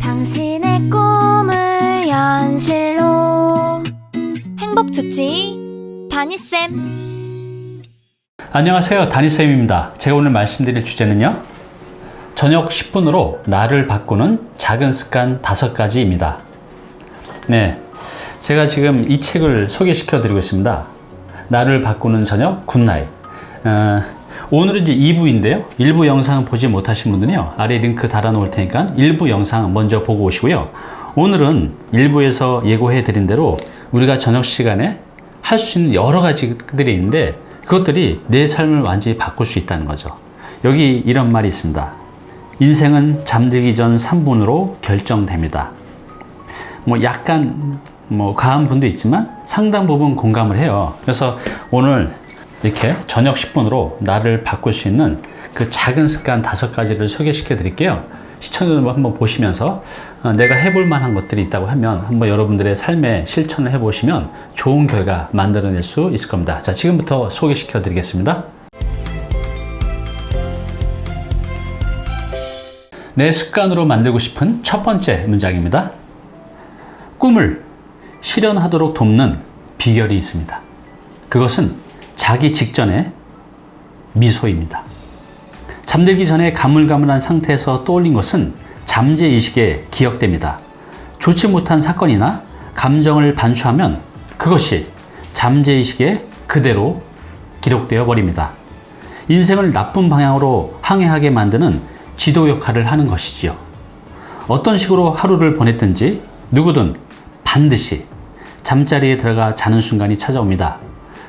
당신의 꿈을 현실로 행복주치 다니쌤. 안녕하세요, 다니쌤입니다. 제가 오늘 말씀드릴 주제는요, 저녁 10분으로 나를 바꾸는 작은 습관 5가지입니다. 네, 제가 지금 이 책을 소개시켜 드리고 있습니다. 나를 바꾸는 저녁 굿나잇. 오늘은 이제 2부인데요 1부 영상 보지 못하신 분들은요, 아래 링크 달아 놓을 테니까 1부 영상 먼저 보고 오시고요. 오늘은 1부에서 예고해 드린 대로 우리가 저녁 시간에 할 수 있는 여러 가지들이 있는데, 그것들이 내 삶을 완전히 바꿀 수 있다는 거죠. 여기 이런 말이 있습니다. 인생은 잠들기 전 3분으로 결정됩니다. 약간 과한 분도 있지만 상당 부분 공감을 해요. 그래서 오늘 이렇게 저녁 10분으로 나를 바꿀 수 있는 그 작은 습관 5가지를 소개시켜 드릴게요. 시청자들 한번 보시면서 내가 해볼 만한 것들이 있다고 하면 한번 여러분들의 삶에 실천을 해보시면 좋은 결과 만들어낼 수 있을 겁니다. 자, 지금부터 소개시켜 드리겠습니다. 내 습관으로 만들고 싶은 첫 번째 문장입니다. 꿈을 실현하도록 돕는 비결이 있습니다. 그것은 자기 직전의 미소입니다. 잠들기 전에 가물가물한 상태에서 떠올린 것은 잠재의식에 기억됩니다. 좋지 못한 사건이나 감정을 반추하면 그것이 잠재의식에 그대로 기록되어 버립니다. 인생을 나쁜 방향으로 항해하게 만드는 지도 역할을 하는 것이지요. 어떤 식으로 하루를 보냈든지 누구든 반드시 잠자리에 들어가 자는 순간이 찾아옵니다.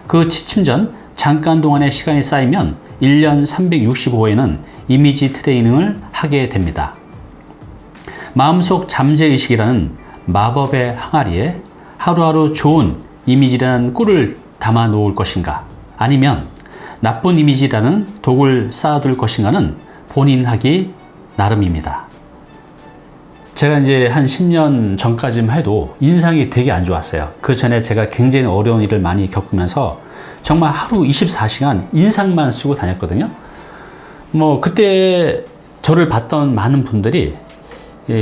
그 취침 전 잠깐 동안의 시간이 쌓이면 1년 365회는 이미지 트레이닝을 하게 됩니다. 마음속 잠재의식이라는 마법의 항아리에 하루하루 좋은 이미지라는 꿀을 담아 놓을 것인가, 아니면 나쁜 이미지라는 독을 쌓아둘 것인가는 본인 하기 나름입니다. 제가 이제 한 10년 전까지만 해도 인상이 되게 안 좋았어요. 그 전에 제가 굉장히 어려운 일을 많이 겪으면서 정말 하루 24시간 인상만 쓰고 다녔거든요. 그때 저를 봤던 많은 분들이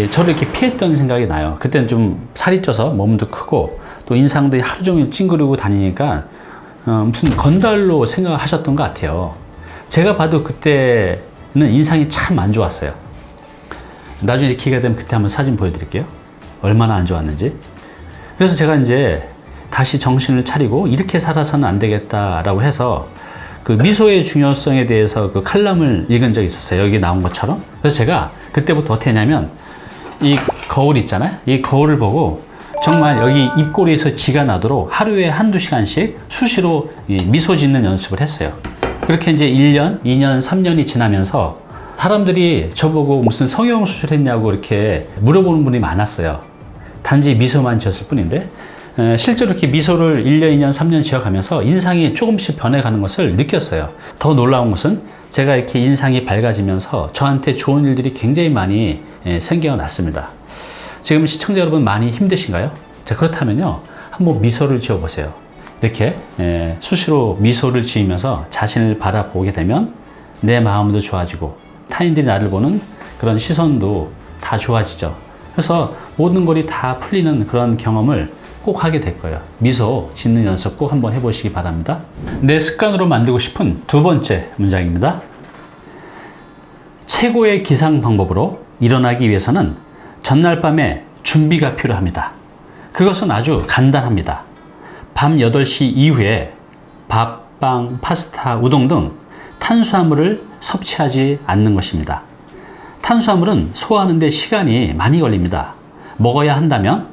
저를 이렇게 피했던 생각이 나요. 그때는 좀 살이 쪄서 몸도 크고 또 인상들이 하루 종일 찡그리고 다니니까 무슨 건달로 생각하셨던 것 같아요. 제가 봐도 그때는 인상이 참 안 좋았어요. 나중에 기회가 되면 그때 한번 사진 보여드릴게요. 얼마나 안 좋았는지. 그래서 제가 이제 다시 정신을 차리고 이렇게 살아서는 안 되겠다라고 해서 그 미소의 중요성에 대해서 그 칼럼을 읽은 적이 있었어요. 여기 나온 것처럼. 그래서 제가 그때부터 어떻게 했냐면, 이 거울 있잖아요. 이 거울을 보고 정말 여기 입꼬리에서 지가 나도록 하루에 한두 시간씩 수시로 미소 짓는 연습을 했어요. 그렇게 이제 1년, 2년, 3년이 지나면서 사람들이 저보고 무슨 성형 수술했냐고 이렇게 물어보는 분이 많았어요. 단지 미소만 지었을 뿐인데, 실제로 이렇게 미소를 1년, 2년, 3년 지어가면서 인상이 조금씩 변해가는 것을 느꼈어요. 더 놀라운 것은 제가 이렇게 인상이 밝아지면서 저한테 좋은 일들이 굉장히 많이 생겨났습니다. 지금 시청자 여러분 많이 힘드신가요? 자, 그렇다면요, 한번 미소를 지어보세요. 이렇게 수시로 미소를 지으면서 자신을 바라보게 되면 내 마음도 좋아지고 타인들이 나를 보는 그런 시선도 다 좋아지죠. 그래서 모든 것이 다 풀리는 그런 경험을 꼭 하게 될 거예요. 미소 짓는 연습 꼭 한번 해보시기 바랍니다. 내 습관으로 만들고 싶은 두 번째 문장입니다. 최고의 기상 방법으로 일어나기 위해서는 전날 밤에 준비가 필요합니다. 그것은 아주 간단합니다. 밤 8시 이후에 밥, 빵, 파스타, 우동 등 탄수화물을 섭취하지 않는 것입니다. 탄수화물은 소화하는 데 시간이 많이 걸립니다. 먹어야 한다면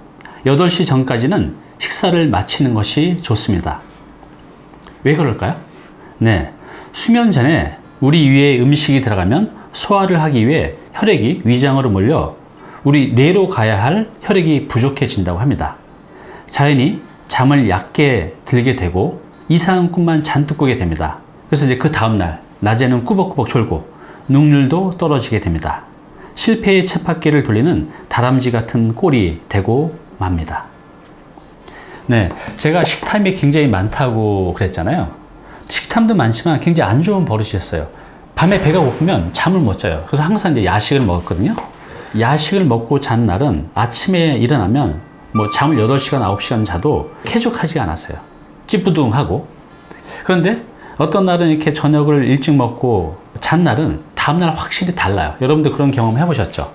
8시 전까지는 식사를 마치는 것이 좋습니다. 왜 그럴까요? 네, 수면 전에 우리 위에 음식이 들어가면 소화를 하기 위해 혈액이 위장으로 몰려 우리 뇌로 가야 할 혈액이 부족해진다고 합니다. 자연히 잠을 얕게 들게 되고 이상한 꿈만 잔뜩 꾸게 됩니다. 그래서 이제 그 다음날 낮에는 꾸벅꾸벅 졸고 능률도 떨어지게 됩니다. 실패의 쳇바퀴를 돌리는 다람쥐 같은 꼴이 되고 맙니다. 네, 제가 식탐이 굉장히 많다고 그랬잖아요. 식탐도 많지만 굉장히 안 좋은 버릇이었어요. 밤에 배가 고프면 잠을 못 자요. 그래서 항상 이제 야식을 먹었거든요. 야식을 먹고 잔 날은 아침에 일어나면 뭐 잠을 8시간, 9시간 자도 쾌적하지 않았어요. 찌뿌둥하고. 그런데 어떤 날은 이렇게 저녁을 일찍 먹고 잔 날은 다음날 확실히 달라요. 여러분들 그런 경험 해보셨죠?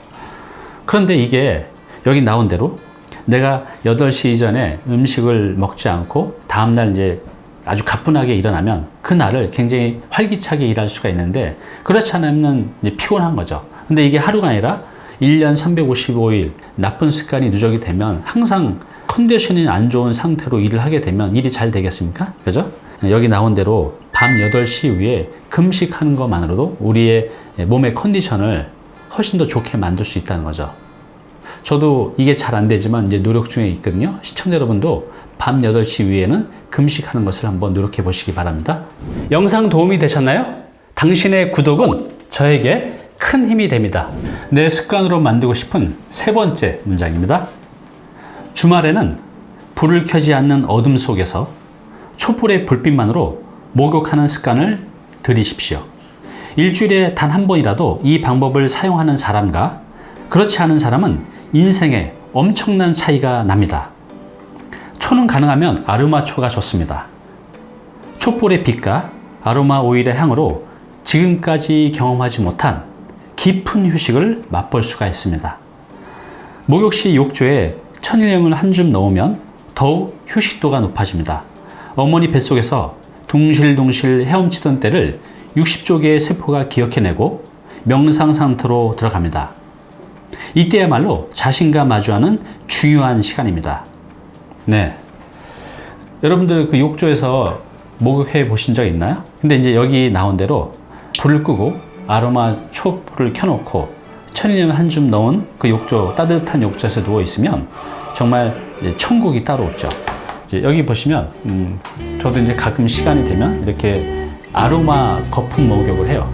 그런데 이게 여기 나온 대로 내가 8시 이전에 음식을 먹지 않고 다음날 이제 아주 가뿐하게 일어나면 그날을 굉장히 활기차게 일할 수가 있는데, 그렇지 않으면 이제 피곤한 거죠. 근데 이게 하루가 아니라 1년 355일 나쁜 습관이 누적이 되면 항상 컨디션이 안 좋은 상태로 일을 하게 되면 일이 잘 되겠습니까? 그죠? 여기 나온 대로 밤 8시 이후에 금식하는 것만으로도 우리의 몸의 컨디션을 훨씬 더 좋게 만들 수 있다는 거죠. 저도 이게 잘 안 되지만 이제 노력 중에 있거든요. 시청자 여러분도 밤 8시 이후에는 금식하는 것을 한번 노력해 보시기 바랍니다. 영상 도움이 되셨나요? 당신의 구독은 저에게 큰 힘이 됩니다. 내 습관으로 만들고 싶은 3번째 문장입니다. 주말에는 불을 켜지 않는 어둠 속에서 촛불의 불빛만으로 목욕하는 습관을 들이십시오. 일주일에 단 한 번이라도 이 방법을 사용하는 사람과 그렇지 않은 사람은 인생에 엄청난 차이가 납니다. 초는 가능하면 아로마초가 좋습니다. 촛불의 빛과 아로마 오일의 향으로 지금까지 경험하지 못한 깊은 휴식을 맛볼 수가 있습니다. 목욕 시 욕조에 천일염을 한 줌 넣으면 더욱 휴식도가 높아집니다. 어머니 뱃속에서 둥실둥실 헤엄치던 때를 60조 개의 세포가 기억해내고 명상 상태로 들어갑니다. 이때야말로 자신과 마주하는 중요한 시간입니다. 네. 여러분들 그 욕조에서 목욕해 보신 적 있나요? 근데 이제 여기 나온 대로 불을 끄고 아로마 촛불을 켜놓고 천일염 한 줌 넣은 그 욕조, 따뜻한 욕조에서 누워 있으면 정말 천국이 따로 없죠. 이제 여기 보시면 저도 이제 가끔 시간이 되면 이렇게 아로마 거품 목욕을 해요.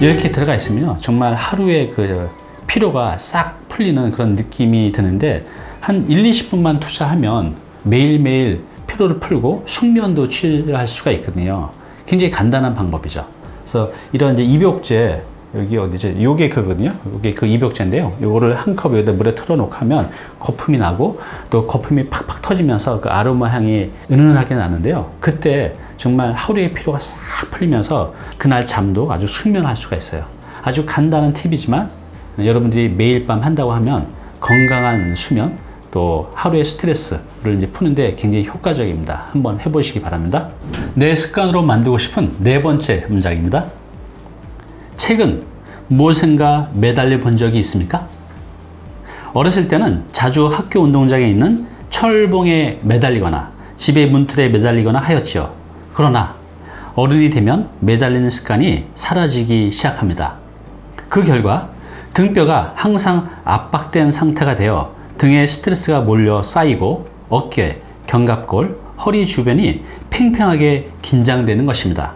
이렇게 들어가 있으면 정말 하루의 그 피로가 싹 풀리는 그런 느낌이 드는데, 한 1, 20분만 투자하면 매일매일 피로를 풀고 숙면도 취할 수가 있거든요. 굉장히 간단한 방법이죠. 그래서 이런 이제 입욕제, 여기 어디지? 요게 그거든요. 요게 그 입욕제인데요. 요거를 한 컵 여기다 물에 틀어놓고 하면 거품이 나고 또 거품이 팍팍 터지면서 그 아로마 향이 은은하게 나는데요. 그때 정말 하루의 피로가 싹 풀리면서 그날 잠도 아주 숙면할 수가 있어요. 아주 간단한 팁이지만 여러분들이 매일 밤 한다고 하면 건강한 수면, 또 하루의 스트레스를 이제 푸는데 굉장히 효과적입니다. 한번 해보시기 바랍니다. 내 습관으로 만들고 싶은 4번째 문장입니다. 최근 무엇인가 매달려 본 적이 있습니까? 어렸을 때는 자주 학교 운동장에 있는 철봉에 매달리거나 집의 문틀에 매달리거나 하였지요. 그러나 어른이 되면 매달리는 습관이 사라지기 시작합니다. 그 결과 등뼈가 항상 압박된 상태가 되어 등에 스트레스가 몰려 쌓이고 어깨, 견갑골, 허리 주변이 팽팽하게 긴장되는 것입니다.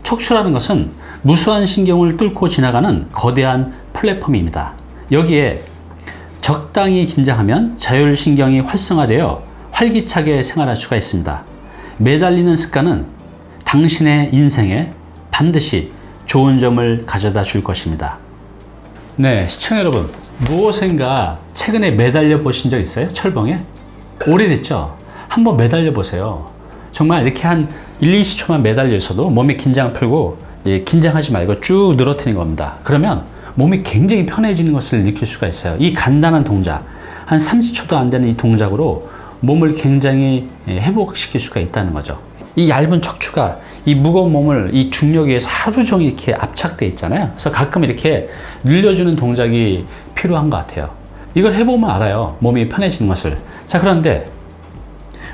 척추라는 것은 무수한 신경을 뚫고 지나가는 거대한 플랫폼입니다. 여기에 적당히 긴장하면 자율신경이 활성화되어 활기차게 생활할 수가 있습니다. 매달리는 습관은 당신의 인생에 반드시 좋은 점을 가져다 줄 것입니다. 네, 시청자 여러분, 무엇인가 최근에 매달려 보신 적 있어요? 철봉에? 오래됐죠? 한번 매달려 보세요. 정말 이렇게 한 1, 20초만 매달려 있어도 몸의 긴장 풀고, 긴장하지 말고 쭉 늘어뜨리는 겁니다. 그러면 몸이 굉장히 편해지는 것을 느낄 수가 있어요. 이 간단한 동작, 한 30초도 안 되는 이 동작으로 몸을 굉장히 회복시킬 수가 있다는 거죠. 이 얇은 척추가 이 무거운 몸을 이 중력에 의해서 하루 종일 이렇게 압착돼 있잖아요. 그래서 가끔 이렇게 늘려주는 동작이 필요한 것 같아요. 이걸 해보면 알아요. 몸이 편해지는 것을. 자, 그런데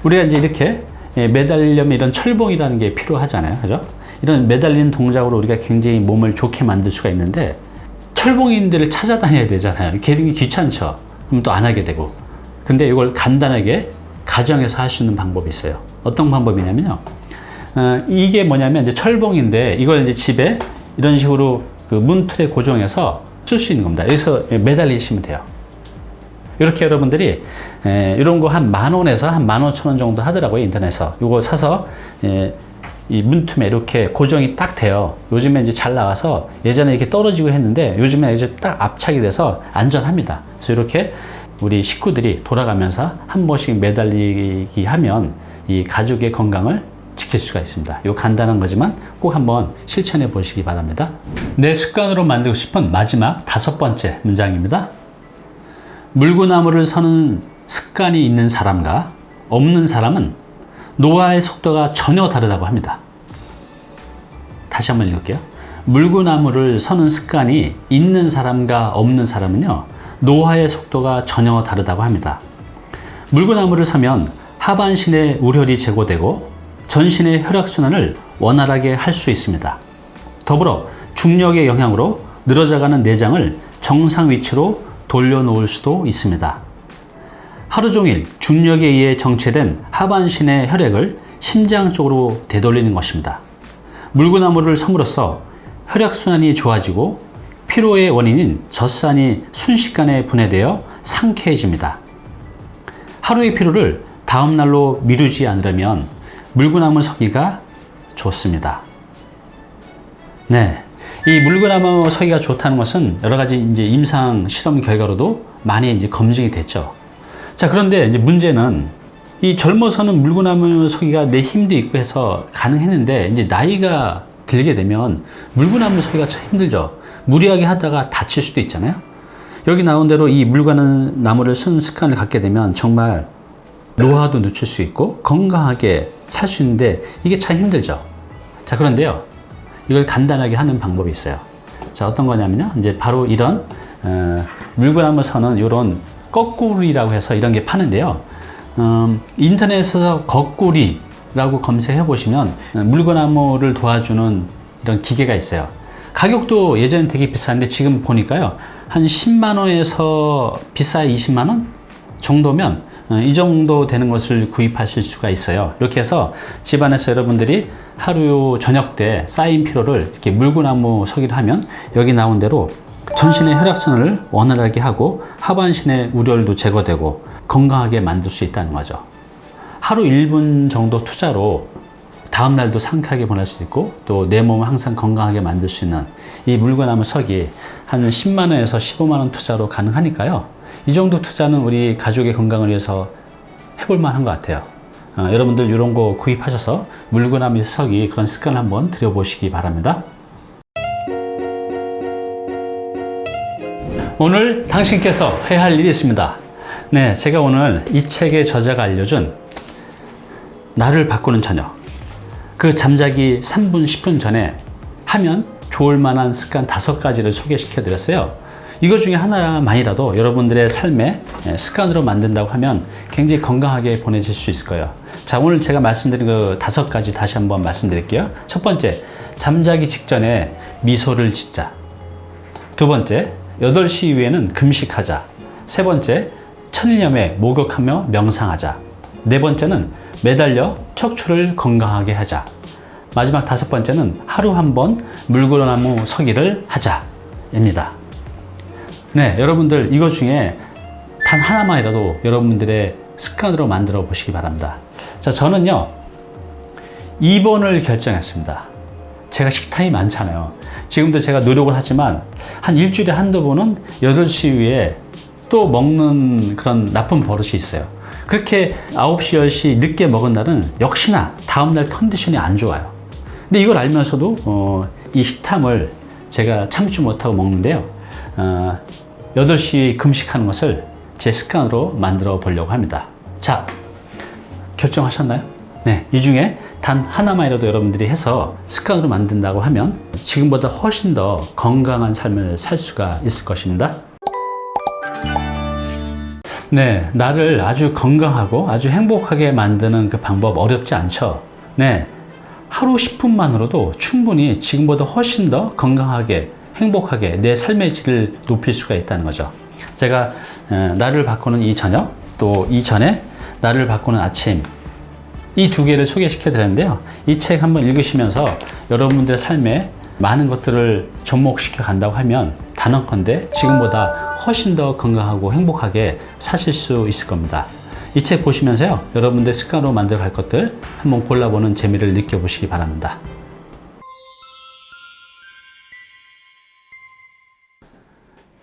우리가 이제 이렇게 매달리려면 이런 철봉이라는 게 필요하잖아요. 그죠? 이런 매달리는 동작으로 우리가 굉장히 몸을 좋게 만들 수가 있는데, 철봉인 데를 찾아다녀야 되잖아요. 굉장히 귀찮죠? 그럼 또 안 하게 되고. 근데 이걸 간단하게 가정에서 할 수 있는 방법이 있어요. 어떤 방법이냐면요. 이게 뭐냐면 이제 철봉인데, 이걸 이제 집에 이런 식으로 그 문틀에 고정해서 쓸 수 있는 겁니다. 여기서 매달리시면 돼요. 이렇게 여러분들이 이런 거 한 10,000원에서 한 15,000원 정도 하더라고요, 인터넷에서. 이거 사서 이 문틈에 이렇게 고정이 딱 돼요. 요즘에 이제 잘 나가서 예전에 이렇게 떨어지고 했는데 요즘에 이제 딱 압착이 돼서 안전합니다. 그래서 이렇게 우리 식구들이 돌아가면서 한 번씩 매달리기 하면 이 가족의 건강을 지킬 수가 있습니다. 요 간단한 거지만 꼭 한번 실천해 보시기 바랍니다. 내 습관으로 만들고 싶은 마지막 5번째 문장입니다. 물구나무를 서는 습관이 있는 사람과 없는 사람은 노화의 속도가 전혀 다르다고 합니다. 다시 한번 읽을게요. 물구나무를 서는 습관이 있는 사람과 없는 사람은요, 노화의 속도가 전혀 다르다고 합니다. 물구나무를 서면 하반신의 우혈이 제고되고 전신의 혈액순환을 원활하게 할 수 있습니다. 더불어 중력의 영향으로 늘어져가는 내장을 정상 위치로 돌려놓을 수도 있습니다. 하루 종일 중력에 의해 정체된 하반신의 혈액을 심장 쪽으로 되돌리는 것입니다. 물구나무를 섬으로써 혈액순환이 좋아지고 피로의 원인인 젖산이 순식간에 분해되어 상쾌해집니다. 하루의 피로를 다음 날로 미루지 않으려면 물구나무 서기가 좋습니다. 네. 이 물구나무 서기가 좋다는 것은 여러 가지 이제 임상 실험 결과로도 많이 이제 검증이 됐죠. 자, 그런데 이제 문제는 이 젊어서는 물구나무 서기가 내 힘도 있고 해서 가능했는데 이제 나이가 들게 되면 물구나무 서기가 참 힘들죠. 무리하게 하다가 다칠 수도 있잖아요. 여기 나온 대로 이 물구나무를 쓰는 습관을 갖게 되면 정말 노화도 늦출 수 있고 건강하게 살 수 있는데 이게 참 힘들죠. 자, 그런데요, 이걸 간단하게 하는 방법이 있어요. 자, 어떤 거냐면요, 이제 바로 이런 물구나무 서는 이런 거꾸리라고 해서 이런 게 파는데요. 인터넷에서 거꾸리라고 검색해 보시면 물구나무를 도와주는 이런 기계가 있어요. 가격도 예전에 되게 비싼데 지금 보니까요, 한 10만 원에서 비싸야 20만 원 정도면 이 정도 되는 것을 구입하실 수가 있어요. 이렇게 해서 집안에서 여러분들이 하루 저녁 때 쌓인 피로를 이렇게 물구나무 서기를 하면 여기 나온 대로 전신의 혈액순환을 원활하게 하고 하반신의 우열도 제거되고 건강하게 만들 수 있다는 거죠. 하루 1분 정도 투자로 다음 날도 상쾌하게 보낼 수 있고 또 내 몸을 항상 건강하게 만들 수 있는 이 물구나무 서기 한 10만 원에서 15만 원 투자로 가능하니까요. 이 정도 투자는 우리 가족의 건강을 위해서 해볼 만한 것 같아요. 여러분들 이런 거 구입하셔서 물구나무 서기 그런 습관을 한번 들여보시기 바랍니다. 오늘 당신께서 해야 할 일이 있습니다. 네, 제가 오늘 이 책의 저자가 알려준 나를 바꾸는 저녁, 그 잠자기 3분 10분 전에 하면 좋을 만한 습관 5가지를 소개시켜 드렸어요. 이거 중에 하나만이라도 여러분들의 삶의 습관으로 만든다고 하면 굉장히 건강하게 보내실 수 있을 거예요. 자, 오늘 제가 말씀드린 그 5가지 다시 한번 말씀드릴게요. 첫 번째, 잠자기 직전에 미소를 짓자. 두 번째, 8시 이후에는 금식하자. 세 번째, 천일염에 목욕하며 명상하자. 네 번째는 매달려 척추를 건강하게 하자. 마지막 5번째는 하루 한 번 물구나무 서기를 하자입니다. 네, 여러분들 이것 중에 단 하나만이라도 여러분들의 습관으로 만들어 보시기 바랍니다. 자, 저는요 2번을 결정했습니다. 제가 식탐이 많잖아요. 지금도 제가 노력을 하지만 한 일주일에 한두 번은 8시 이후에 또 먹는 그런 나쁜 버릇이 있어요. 그렇게 9시, 10시 늦게 먹은 날은 역시나 다음날 컨디션이 안 좋아요. 근데 이걸 알면서도 이 식탐을 제가 참지 못하고 먹는데요. 8시 금식하는 것을 제 습관으로 만들어 보려고 합니다. 자, 결정하셨나요? 네, 이 중에 단 하나만이라도 여러분들이 해서 습관으로 만든다고 하면 지금보다 훨씬 더 건강한 삶을 살 수가 있을 것입니다. 네, 나를 아주 건강하고 아주 행복하게 만드는 그 방법 어렵지 않죠? 네, 하루 10분만으로도 충분히 지금보다 훨씬 더 건강하게 행복하게 내 삶의 질을 높일 수가 있다는 거죠. 제가 나를 바꾸는 이 저녁, 또 이전에 나를 바꾸는 아침, 이 두 개를 소개시켜 드렸는데요. 이 책 한번 읽으시면서 여러분들의 삶에 많은 것들을 접목시켜 간다고 하면 단언컨대 지금보다 훨씬 더 건강하고 행복하게 사실 수 있을 겁니다. 이 책 보시면서요, 여러분들 습관으로 만들어갈 것들 한번 골라보는 재미를 느껴보시기 바랍니다.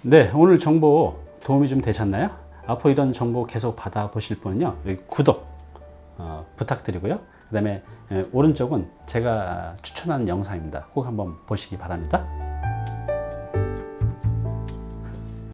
네, 오늘 정보 도움이 좀 되셨나요? 앞으로 이런 정보 계속 받아보실 분은요, 여기 구독 부탁드리고요. 그 다음에 오른쪽은 제가 추천하는 영상입니다. 꼭 한번 보시기 바랍니다.